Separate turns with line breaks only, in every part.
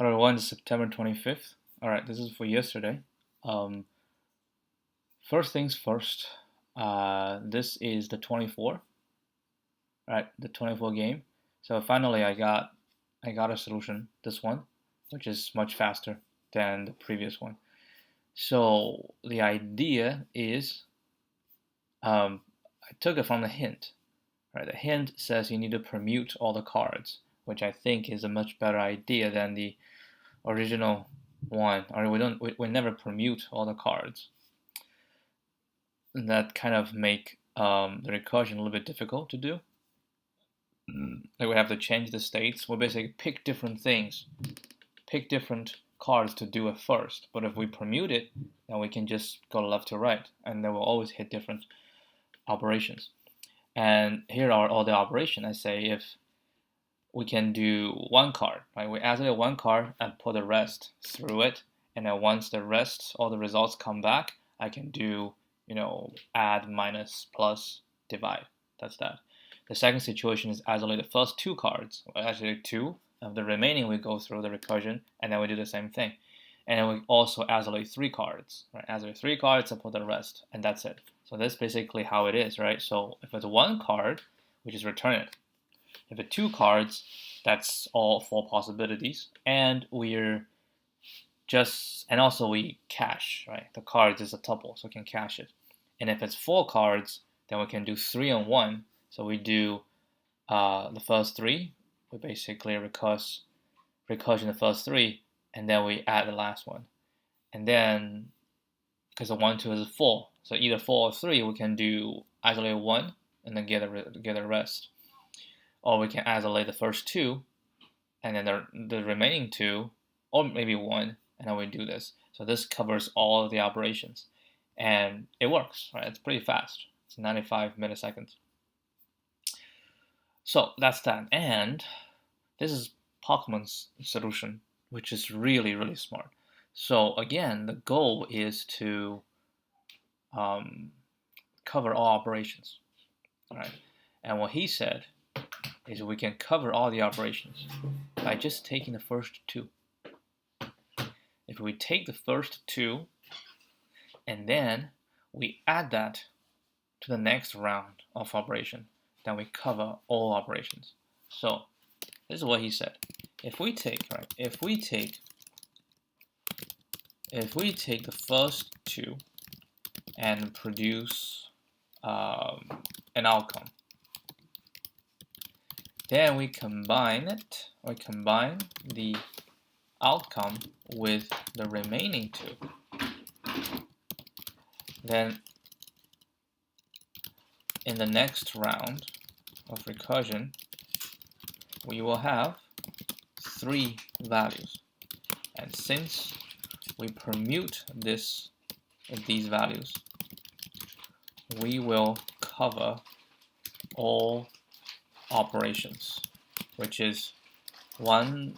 Hello everyone, it's September 25th. Alright, this is for yesterday. First things first, this is the 24, right? The 24 game. So finally I got a solution, this one, which is much faster than the previous one. So the idea is, I took it from the hint. Right? The hint says you need to permute all the cards, which I think is a much better idea than the original one. Or we never permute all the cards. And that kind of make the recursion a little bit difficult to do. Like we have to change the states. We basically pick different things, pick different cards to do it first. But if we permute it, then we can just go left to right, and then we'll always hit different operations. And here are all the operations. I say if we can do one card, right? We isolate one card and put the rest through it, and then once the rest, all the results come back, I can do, add, minus, plus, divide. That's that. The second situation is isolate the first two cards. We isolate two, of the remaining we go through the recursion, and then we do the same thing. And then we also isolate three cards, right? Isolate three cards and put the rest, and that's it. So that's basically how it is, right? So if it's one card, we just return it. If it's two cards, that's all four possibilities, and also we cache, right? The cards is a tuple, so we can cache it. And if it's four cards, then we can do 3 and 1. So we do the first three. We basically recursion the first three, and then we add the last one. And then, because the 1, 2 is 4, so either 4 or 3, we can do isolate 1 and then get the rest. Or we can isolate the first 2, and then the remaining 2, or maybe 1, and then we do this. So this covers all of the operations, and it works, right? It's pretty fast. It's 95 milliseconds. So that's that. And this is Pokmon's solution, which is really, really smart. So again, the goal is to cover all operations, right? And what he said is we can cover all the operations by just taking the first two. If we take the first two and then we add that to the next round of operation, then we cover all operations. So this is what he said. If we take the first two and produce an outcome, then we combine the outcome with the remaining two. Then in the next round of recursion, we will have 3 values. And since we permute these values, we will cover all operations, which is 1,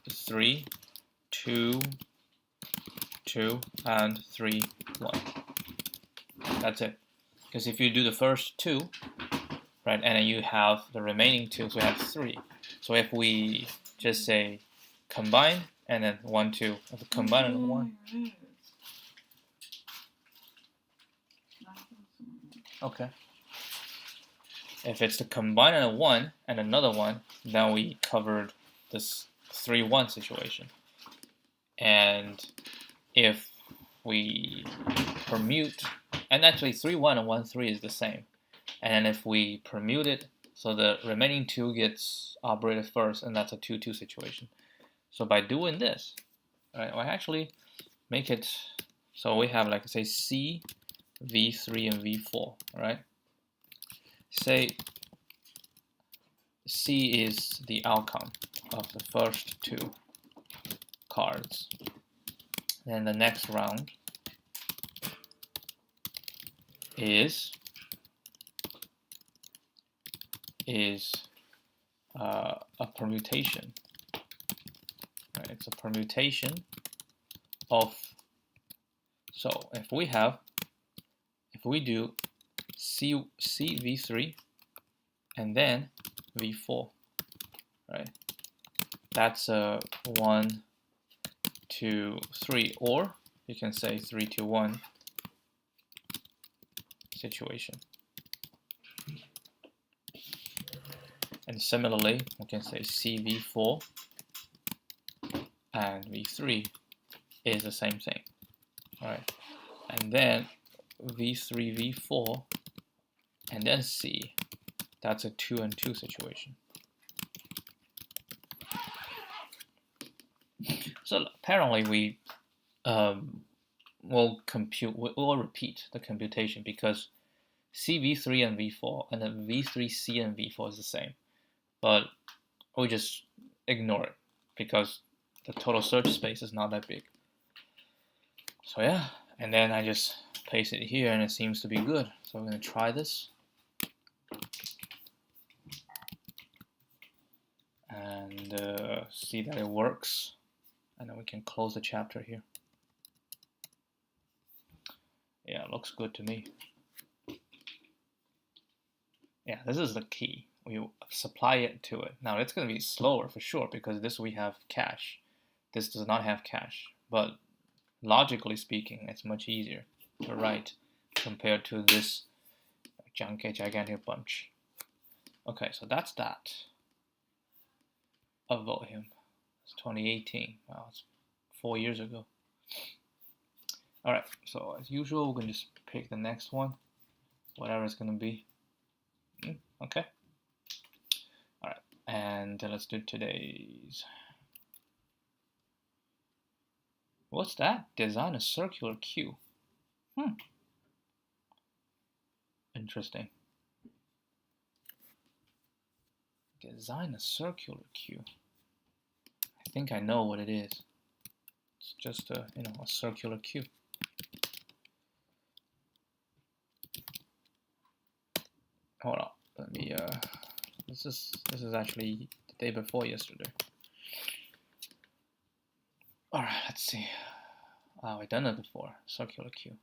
3, 2, 2, and 3, 1. That's it. Because if you do the first 2, right, and then you have the remaining 2, so we have 3. So if we just say combine and then 1, 2, if we combine and 1. Okay. If it's the combine and a 1 and another 1, then we covered this 3, 1 situation. And if we permute, and actually 3, 1 and 1, 3 is the same. And then if we permute it, so the remaining 2 gets operated first, and that's a 2, 2 situation. So by doing this, right, I actually make it so we have, like, say, C, V3, and V4, right? Say C is the outcome of the first 2 cards. Then the next round is a permutation. Right? It's a permutation of. So if we do CV3 and then V4, right? that's a 1, 2, 3, or you can say 3, 2, 1 situation. And similarly, we can say CV4 and V3 is the same thing. All right, and then V3, V4, and then C. That's a 2 and 2 situation. So apparently we will repeat the computation because CV3 and V4 and then V3C and V4 is the same, but we just ignore it because the total search space is not that big. So yeah, and then I just paste it here and it seems to be good. So I'm going to try this. And see that it works. And then we can close the chapter here. Yeah, it looks good to me. Yeah, this is the key. We supply it to it. Now it's going to be slower for sure because this we have cache. This does not have cache. But logically speaking, it's much easier to write compared to this gigantic bunch. Okay, so that's that. Of volume. It's 2018. Wow, it's 4 years ago. Alright, so as usual, we're going to just pick the next one, whatever it's going to be. Okay. Alright, and let's do today's. What's that? Design a circular queue. Interesting. Design a circular queue. I think I know what it is. It's just a circular queue. Hold on. Let me this is actually the day before yesterday. Alright, let's see. I've done it before. Circular queue.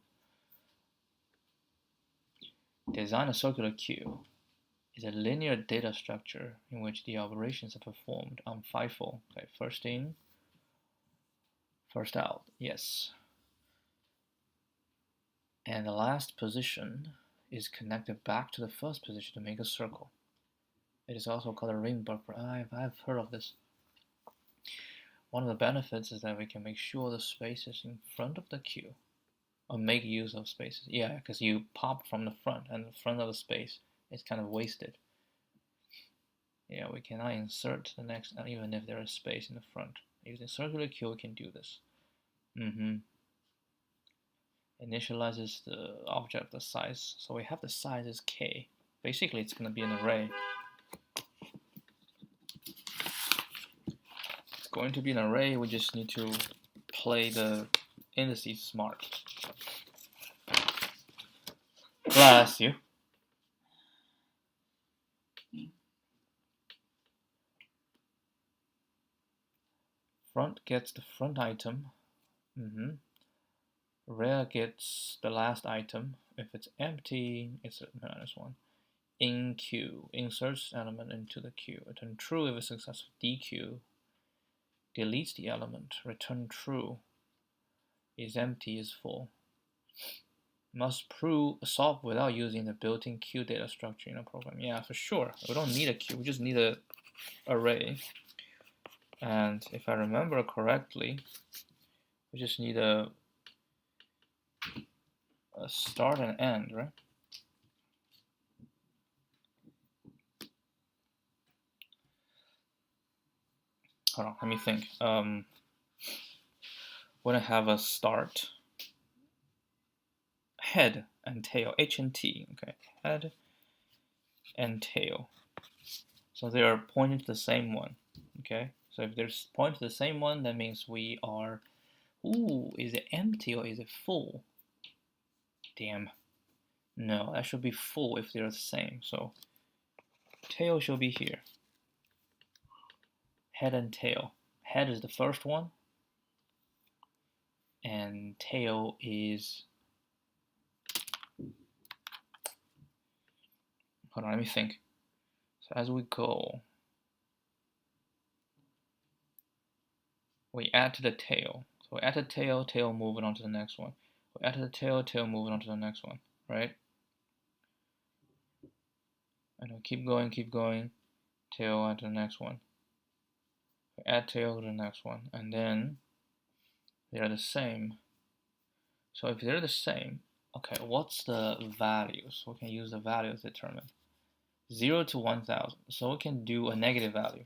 Design a circular queue is a linear data structure in which the operations are performed on FIFO. Okay, first in, first out. Yes. And the last position is connected back to the first position to make a circle. It is also called a ring buffer. I've heard of this. One of the benefits is that we can make sure the space is in front of the queue, or make use of spaces. Yeah, because you pop from the front, and the front of the space is kind of wasted. Yeah, we cannot insert the next, even if there is space in the front. Using circular queue, we can do this. Initializes the object, the size. So we have the size is k. Basically, it's going to be an array. It's going to be an array. We just need to play the indices smart. Bless you. Front gets the front item. Rear gets the last item. If it's empty, it's a -1. In queue, inserts element into the queue. Return true if it's successful. DQ deletes the element. Return true is empty, is full. Must solve without using the built-in queue data structure in a program. Yeah, for sure. We don't need a queue. We just need an array. And if I remember correctly, we just need a start and end, right? Hold on, let me think. When I have a start, head and tail, H and T, okay, head and tail. So they are pointing to the same one, okay? So if they're pointing to the same one, that means we are, is it empty or is it full? Damn. No, that should be full if they're the same. So tail should be here. Head and tail. Head is the first one, and tail is, hold on, let me think. So as we go, we add to the tail. So we add to the tail, tail moving on to the next one. We add to the tail, tail moving on to the next one, right? And we keep going, tail add to the next one. We add tail to the next one, and then they're the same. So if they're the same, okay, what's the value? So we can use the value to determine. 0 to 1000. So we can do a negative value.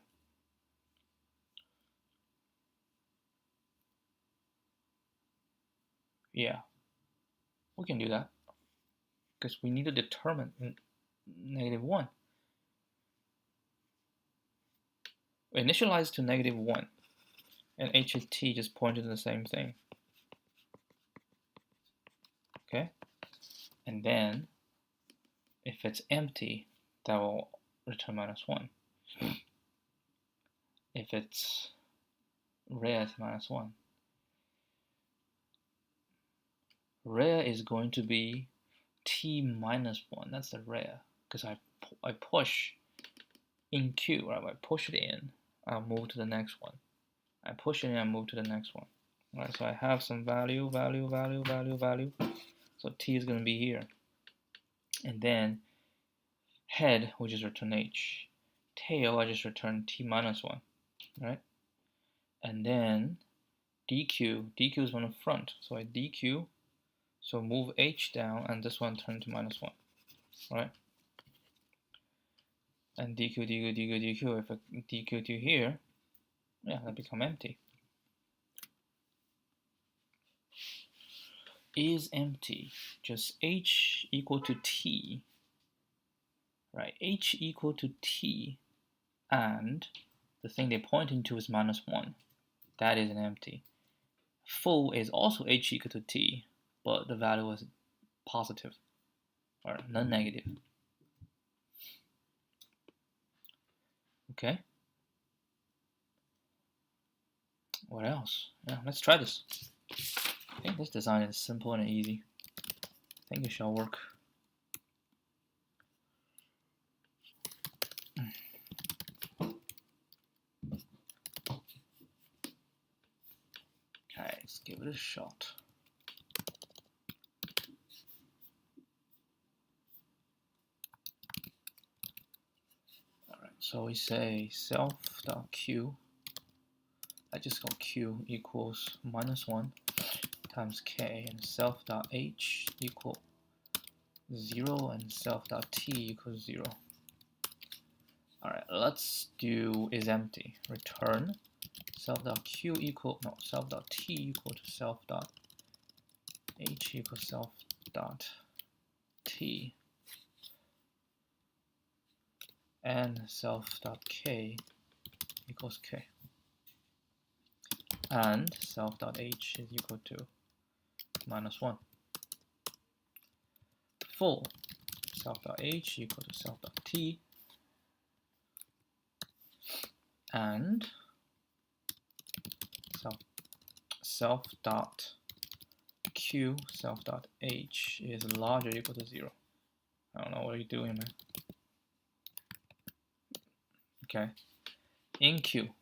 Yeah, we can do that because we need to determine -1. We initialize to -1, and h and t just point to the same thing. Okay, and then if it's empty, that will return -1. If it's rare, it's -1. Rare is going to be t minus 1. That's the rare, because I push in Q, right? I push it in, I'll move to the next one. I push it in, I move to the next one. All right, so I have some value. So t is going to be here. And then head, we just return h. Tail, I just return t minus 1, right? And then dq is on the front. So I dq, so move h down, and this one turn to -1, right? And dq, if I dq to here, yeah, that become empty. Is empty, just h equal to t, right? H equal to t, and the thing they're pointing to is -1. That is an empty. Full is also h equal to t, but the value is positive or non-negative. Okay. What else? Yeah, let's try this. I think this design is simple and easy. I think it shall work. Okay, let's give it a shot. Alright, so we say self.q, I just got q equals -1 times k, and self.h equal 0, and self.t equals 0. Alright, let's do is empty. Return self.q equal, no, self.t equal to self.h equals self.t, and self.k equals k, and self.h is equal to -1. Full self.h equal to self.t, and self.q, self.h is larger or equal to 0. I don't know what are you doing, man. Okay, in q,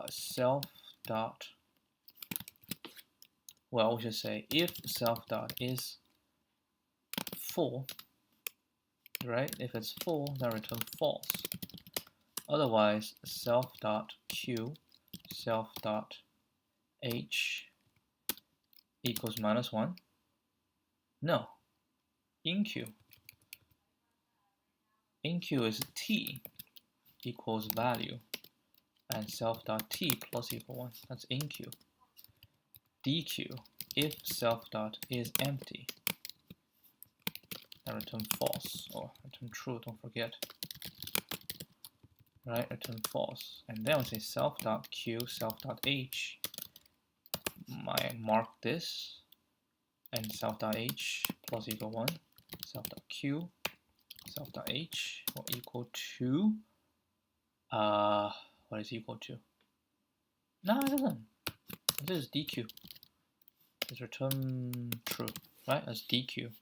self dot, well, we should say if self dot is full, right? If it's full, then return false. Otherwise, self dot q, self dot h equals -1. No, in q is t equals value, and self.t plus equal 1. That's in q. dq, if self.dot is empty, then return false, or return true, don't forget. Right, return false. And then we say self.q, self.h, mark this, and self.h plus equal 1, self.q, self.h will equal to, what is equal to? No, it doesn't. This is dq. Just return true, right? That's dq.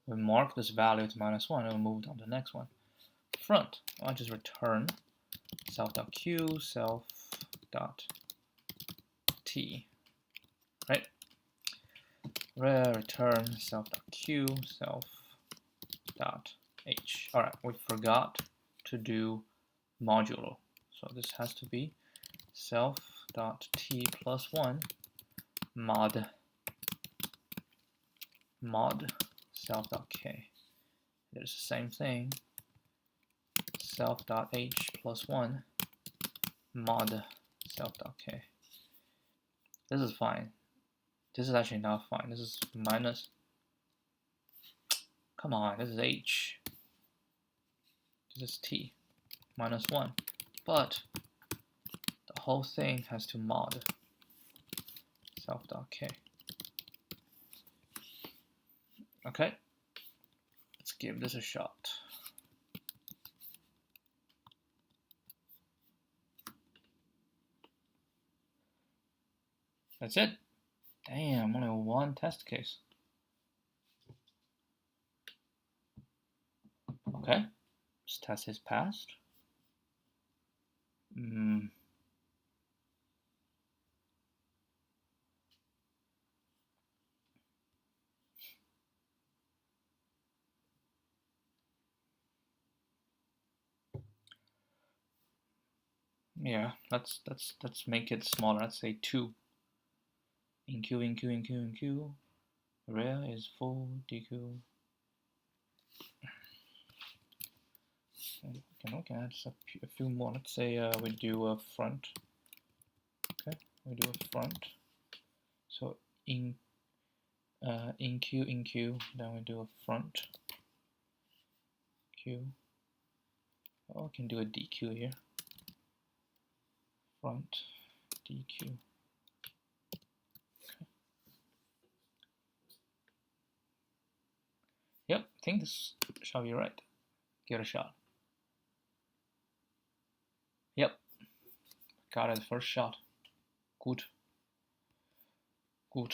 We mark this value to -1 and we'll move on to the next one. Front, I'll just return self.q, self.t, right? Return self.q, self.h. All right, we forgot to do modulo, so this has to be self.t plus 1 mod self.k. There's the same thing, self.h plus 1 mod self.k. This is fine. This is actually not fine. This is minus. Come on, this is h. This is t minus 1. But the whole thing has to mod self.k. Okay, let's give this a shot. That's it. Damn, only one test case. Okay, this test is passed. Yeah, let's make it smaller. Let's say 2. Enq. Rare is full DQ. We can add a few more. Let's say we do a front. Okay, we do a front. So in Q, then we do a front Q. Oh, we can do a DQ here. Front DQ. Okay. Yep, I think this shall be right. Give it a shot. Yep, got it first shot. Good. Good.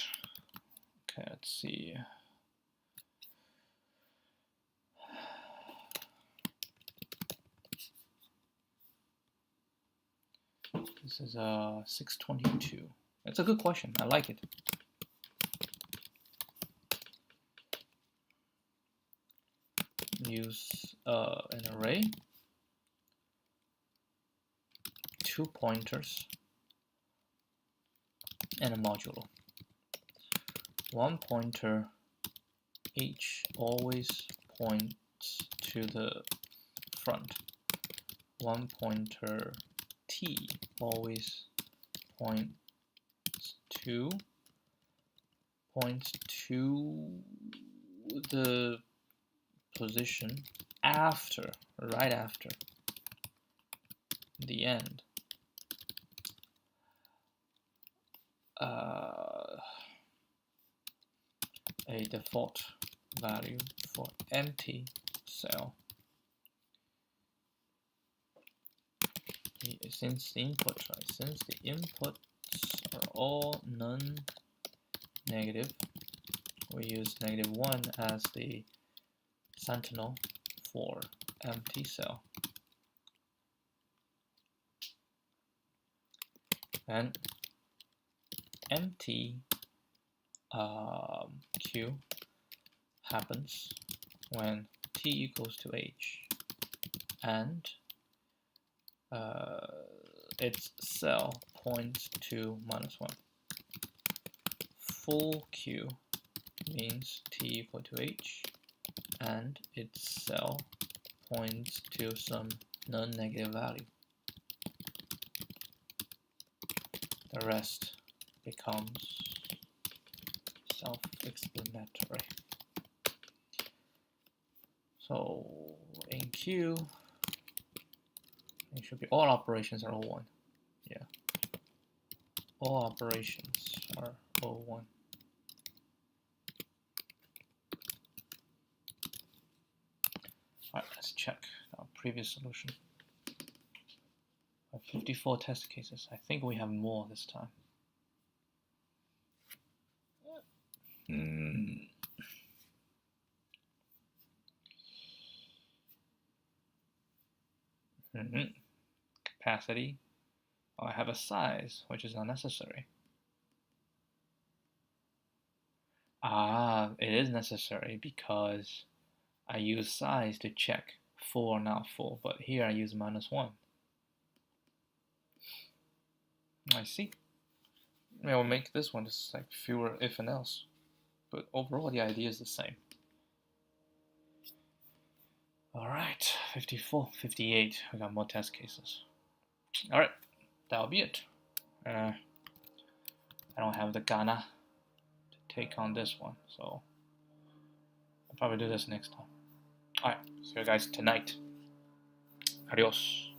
Okay, let's see. This is 622. It's a good question. I like it. Use an array, 2 pointers, and a modulo. 1 pointer H always points to the front. 1 pointer T always points to the position after, right after the end. A default value for empty cell. Since the inputs are all non-negative, we use -1 as the sentinel for empty cell. And empty Q happens when t equals to h and its cell points to -1. Full Q means t equal to h and its cell points to some non-negative value. The rest becomes self-explanatory. So in Q, it should be all operations are O1. Yeah. All operations are O1. Alright, let's check our previous solution. 54 test cases. I think we have more this time. capacity, or I have a size, which is unnecessary. It is necessary because I use size to check full or not full, but here I use -1. I see. Maybe I'll make this one just like fewer if and else, but overall the idea is the same. Alright, 54, 58, we got more test cases. Alright, that'll be it. I don't have the Ghana to take on this one, so I'll probably do this next time. Alright, see you guys tonight. Adios.